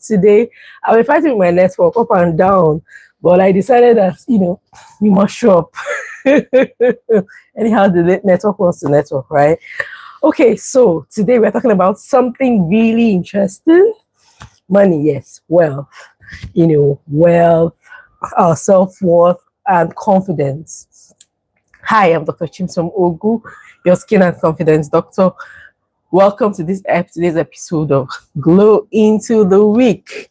today. I've been fighting with my network up and down, but I decided that, you must show up. Anyhow, the network wants to network, right? Okay, so today we're talking about something really interesting. Money, yes, wealth, wealth, our self-worth and confidence. Hi, I'm Dr. Chimsom, your skin and confidence doctor. Welcome to today's episode of Glow Into the Week.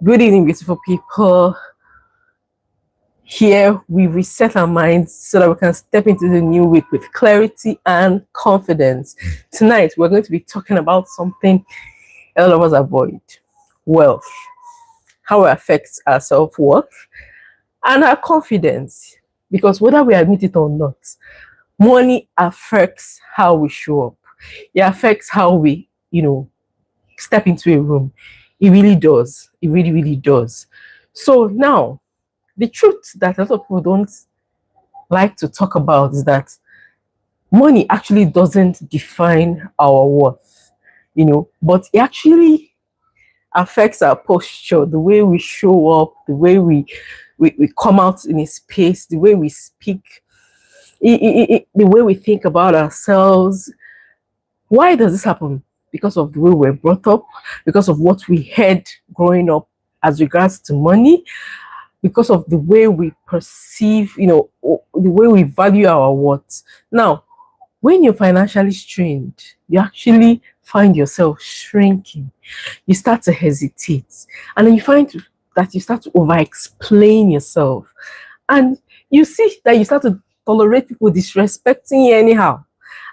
Good evening, beautiful people. Here we reset our minds so that we can step into the new week with clarity and confidence. Tonight, we're going to be talking about something a lot of us avoid: wealth, how it affects our self-worth and our confidence. Because whether we admit it or not, money affects how we show up. It affects how we, step into a room. It really does. It really, really does. So now, the truth that a lot of people don't like to talk about is that money actually doesn't define our worth, but it actually affects our posture, the way we show up, the way we come out in a space, the way we speak, the way we think about ourselves. Why does this happen? Because of the way we're brought up, because of what we heard growing up as regards to money, because of the way we perceive, the way we value our worth. Now, when you're financially strained, you actually find yourself shrinking. You start to hesitate. And then you find that you start to over-explain yourself. And you see that you start to tolerate people disrespecting you anyhow.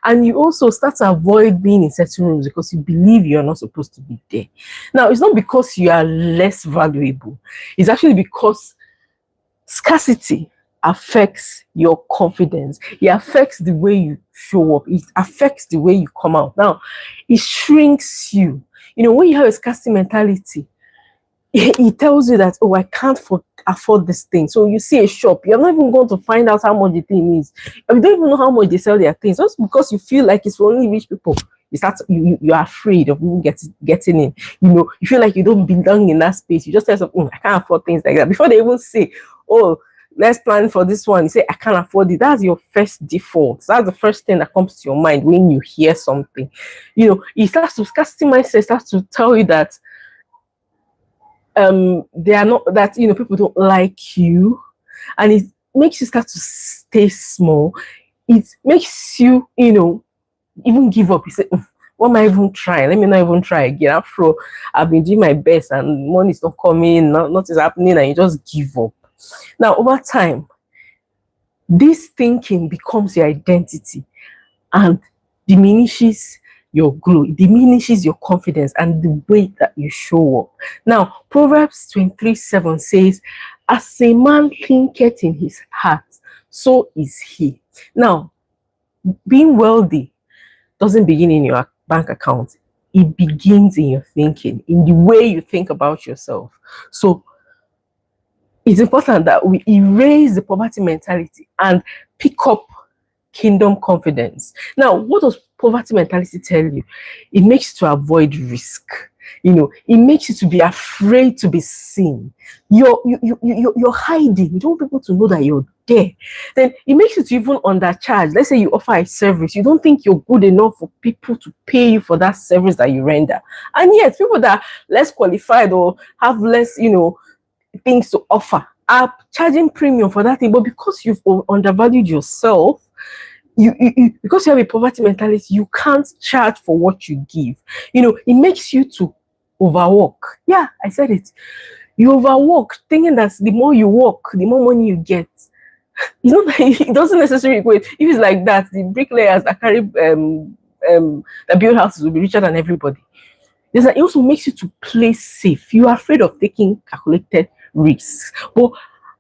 And you also start to avoid being in certain rooms because you believe you're not supposed to be there. Now, it's not because you are less valuable. It's actually because scarcity affects your confidence. It affects the way you show up. It affects the way you come out. Now, it shrinks you. When you have a scarcity mentality, it tells you that, I can't afford this thing. So you see a shop, you're not even going to find out how much the thing is. You don't even know how much they sell their things. Just because you feel like it's for only rich people, you're afraid of even getting in. You feel like you don't belong in that space. You just tell yourself, I can't afford things like that. Before they even say, let's plan for this one, you say, I can't afford it. That's your first default. That's the first thing that comes to your mind when you hear something. It starts to scarcity mindset starts to tell you that they are not, that people don't like you, and it makes you start to stay small. It makes you even give up. You say, what am I even trying? Let me not even try again. After I've been doing my best and money's not coming, nothing's happening, and you just give up. Now, over time, this thinking becomes your identity and diminishes your glow, it diminishes your confidence and the way that you show up. Now, Proverbs 23:7 says, as a man thinketh in his heart, so is he. Now, being wealthy doesn't begin in your bank account. It begins in your thinking, in the way you think about yourself. So, it's important that we erase the poverty mentality and pick up kingdom confidence. Now, what does poverty mentality tell you? It makes you to avoid risk. It makes you to be afraid to be seen. You're hiding. You don't want people to know that you're there. Then it makes you to even undercharge. Let's say you offer a service. You don't think you're good enough for people to pay you for that service that you render. And yet, people that are less qualified or have less, things to offer are charging premium for that thing. But because you've undervalued yourself, because you have a poverty mentality, you can't charge for what you give. It makes you to overwork. Yeah, I said it. You overwork, thinking that the more you work, the more money you get. It's not. It doesn't necessarily equate. If it's like that, the bricklayers that carry that build houses will be richer than everybody. It also makes you to play safe. You are afraid of taking calculated risks. But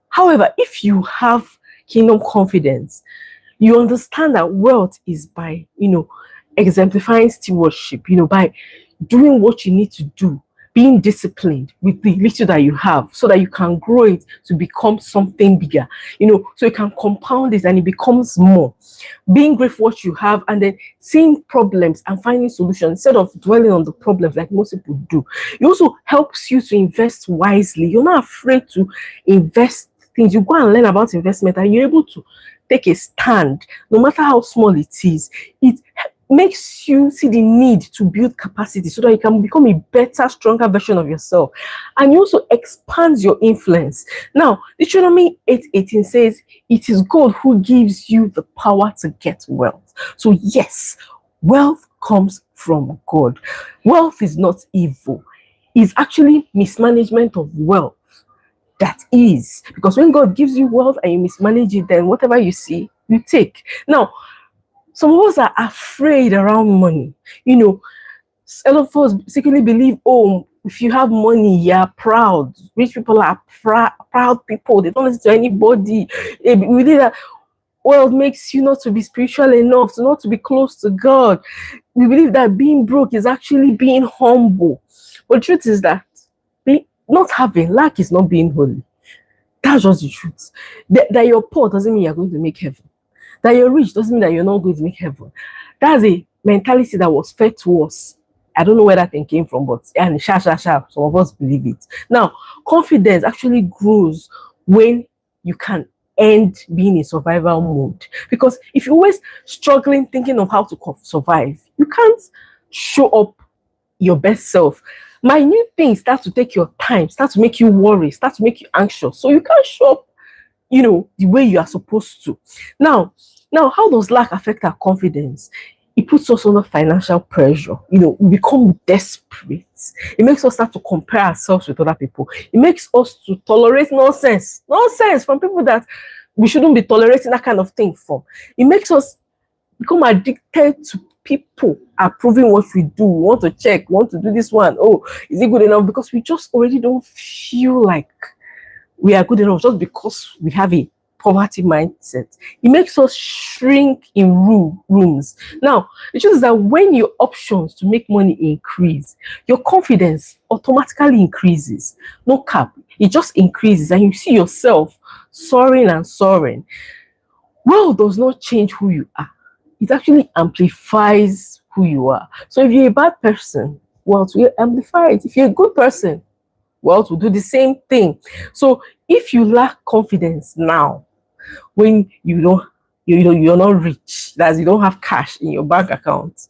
however, if you have kingdom confidence, you understand that wealth is by, exemplifying stewardship, by doing what you need to do, being disciplined with the little that you have so that you can grow it to become something bigger, so you can compound it and it becomes more. Being grateful for what you have and then seeing problems and finding solutions instead of dwelling on the problems like most people do. It also helps you to invest wisely. You're not afraid to invest things. You go and learn about investment and you're able to take a stand, no matter how small it is. It makes you see the need to build capacity so that you can become a better, stronger version of yourself. And you also expands your influence. Now, Deuteronomy 8:18 says, it is God who gives you the power to get wealth. So yes, wealth comes from God. Wealth is not evil. It's actually mismanagement of wealth. That is, because when God gives you wealth and you mismanage it, then whatever you see, you take. Now, some of us are afraid around money. A lot of us secretly believe, oh, if you have money, you're proud. Rich people are proud people. They don't listen to anybody. We believe that wealth makes you not to be spiritual enough, not to be close to God. We believe that being broke is actually being humble. But the truth is that not having lack is not being holy. That's just the truth. That you're poor doesn't mean you're going to make heaven. That you're rich doesn't mean that you're not going to make heaven. That's a mentality that was fed to us. I don't know where that thing came from, but and some of us believe it. Now, confidence actually grows when you can end being in survival mode. Because if you're always struggling, thinking of how to survive, you can't show up your best self. Minute things start to take your time, start to make you worry, start to make you anxious. So you can't show up, the way you are supposed to. Now, how does lack affect our confidence? It puts us under financial pressure. We become desperate. It makes us start to compare ourselves with other people. It makes us to tolerate nonsense from people that we shouldn't be tolerating that kind of thing from. It makes us become addicted to people approving what we do. We want to check, we want to do this one. Oh, is it good enough? Because we just already don't feel like we are good enough just because we have a poverty mindset. It makes us shrink in rooms. Now, the truth is that when your options to make money increase, your confidence automatically increases. No cap, it just increases and you see yourself soaring and soaring. Wealth does not change who you are. It actually amplifies who you are. So if you're a bad person, wealth will amplify it. If you're a good person, wealth will do the same thing. So if you lack confidence now, when you're not rich, that you don't have cash in your bank account,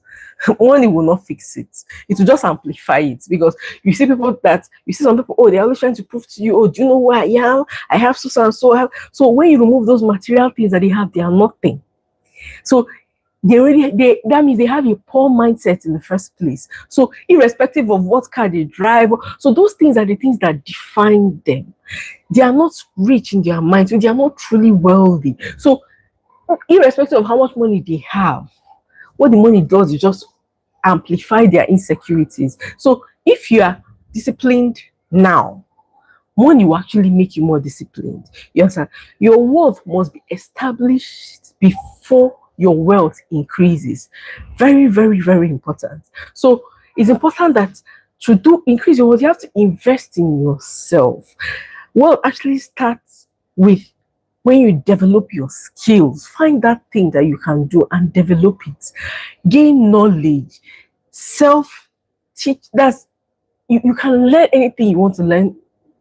money will not fix it. It will just amplify it. Because you see some people, oh, they're always trying to prove to you, oh, do you know who I am? I have so and so. So when you remove those material things that they have, they are nothing. So that means they have a poor mindset in the first place. So irrespective of what car they drive, so those things are the things that define them. They are not rich in their minds, so they are not truly wealthy. So irrespective of how much money they have, what the money does is just amplify their insecurities. So if you are disciplined now, money will actually make you more disciplined. You understand? Your worth must be established before your wealth increases. Very, very, very important. So it's important that to increase your wealth, you have to invest in yourself. Wealth actually starts with when you develop your skills. Find that thing that you can do and develop it. Gain knowledge. Self-teach. You can learn anything you want to learn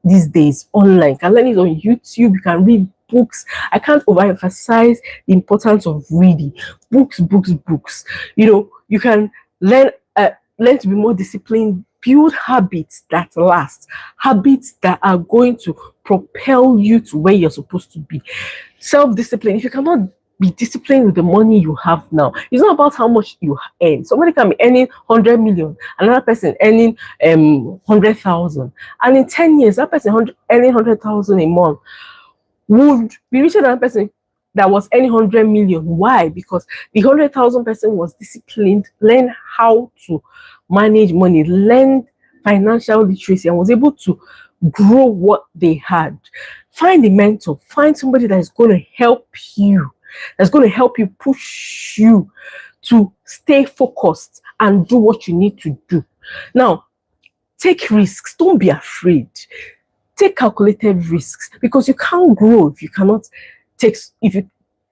these days online. You can learn it on YouTube. You can read books. I can't overemphasize the importance of reading books. You can learn to be more disciplined, build habits that last, habits that are going to propel you to where you're supposed to be. Self-discipline. If you cannot be disciplined with the money you have now, it's not about how much you earn. Somebody can be earning 100 million, another person earning 100,000, and in 10 years that person earning 100,000 a month would be richer than a person that was earning 100 million. Why? Because the 100,000 person was disciplined, learned how to manage money, learned financial literacy, and was able to grow what they had. Find a mentor, find somebody that is going to help you, push you to stay focused and do what you need to do. Now, Take risks. Don't be afraid. Take calculated risks, because you can't grow if you cannot if you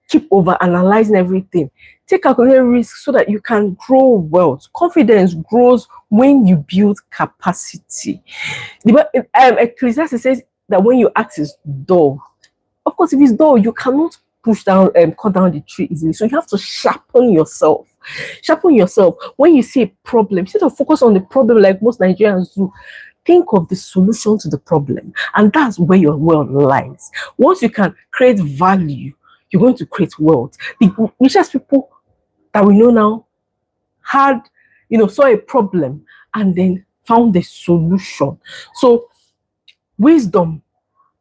keep over analyzing everything. Take calculated risks so that you can grow wealth. Confidence grows when you build capacity. Ecclesiastes says that when your axe is dull, of course, if it's dull, you cannot push down and cut down the tree easily. So you have to sharpen yourself. Sharpen yourself. When you see a problem, instead of focus on the problem like most Nigerians do, think of the solution to the problem. And that's where your wealth lies. Once you can create value, you're going to create wealth. The richest people that we know now had, saw a problem and then found a solution. So wisdom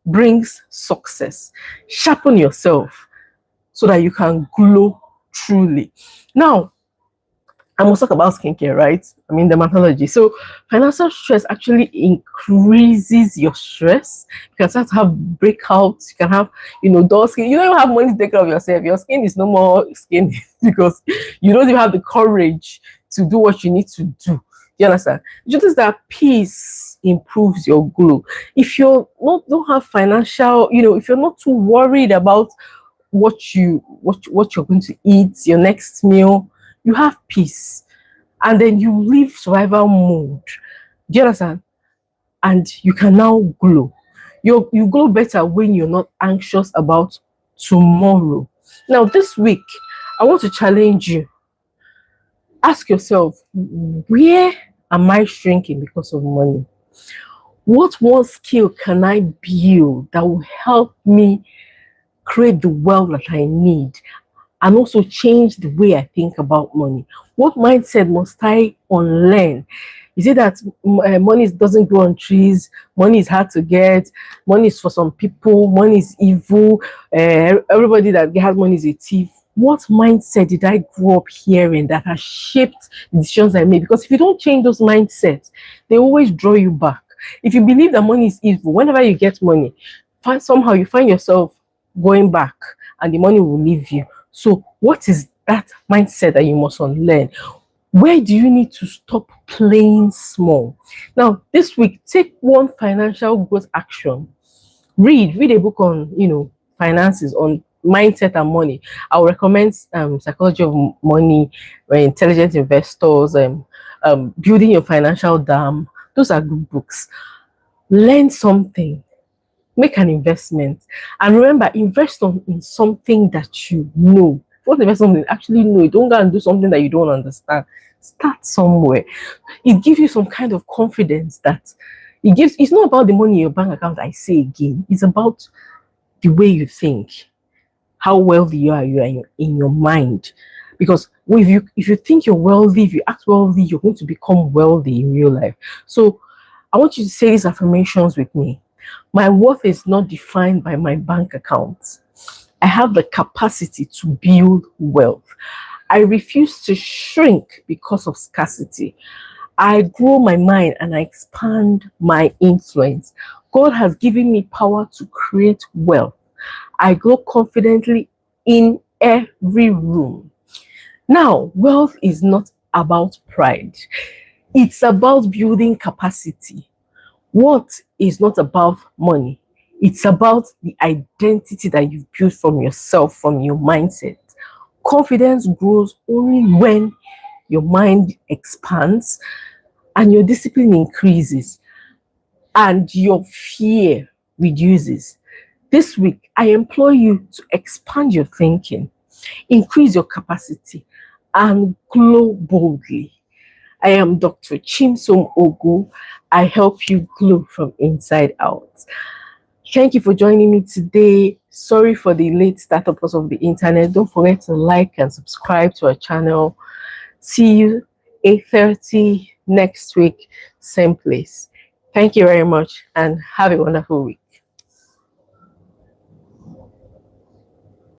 brings success. Sharpen yourself so that you can glow truly. Now, I must talk about skincare, right? I mean, dermatology. So financial stress actually increases your stress. You can start to have breakouts. You can have, dull skin. You don't even have money to take care of yourself. Your skin is no more skin because you don't even have the courage to do what you need to do. You understand? Just that peace improves your glow. If you're don't have financial, if you're not too worried about what you're going to eat, your next meal, you have peace, and then you live survival mode. Do you understand? And you can now glow. You glow better when you're not anxious about tomorrow. Now, this week, I want to challenge you. Ask yourself, where am I shrinking because of money? What one skill can I build that will help me create the wealth that I need, and also change the way I think about money? What mindset must I unlearn? Is it that money doesn't grow on trees? Money is hard to get. Money is for some people. Money is evil. Everybody that has money is a thief. What mindset did I grow up hearing that has shaped the decisions I made? Because if you don't change those mindsets, they always draw you back. If you believe that money is evil, whenever you get money, somehow you find yourself going back and the money will leave you. So what is that mindset that you must unlearn? Where do you need to stop playing small? Now, this week, take one financial growth action. Read a book on, finances, on mindset and money. I would recommend Psychology of Money, Intelligent Investors, Building Your Financial Dam. Those are good books. Learn something. Make an investment, and remember, invest in something that you know. If you want to invest something, actually know. You don't go and do something that you don't understand. Start somewhere. It gives you some kind of confidence that it's not about the money in your bank account. I say again, it's about the way you think, how wealthy you are in your mind. Because if you think you're wealthy, if you act wealthy, you're going to become wealthy in real life. So I want you to say these affirmations with me. My worth is not defined by my bank account. I have the capacity to build wealth. I refuse to shrink because of scarcity. I grow my mind and I expand my influence. God has given me power to create wealth. I grow confidently in every room. Now, wealth is not about pride. It's about building capacity. What is not about money? It's about the identity that you've built from yourself, from your mindset. Confidence grows only when your mind expands and your discipline increases and your fear reduces. This week, I implore you to expand your thinking, increase your capacity, and glow boldly. I am Dr. Chimsom Ogu. I help you glow from inside out. Thank you for joining me today. Sorry for the late start because of the internet. Don't forget to like and subscribe to our channel. See you 8:30 next week, same place. Thank you very much and have a wonderful week.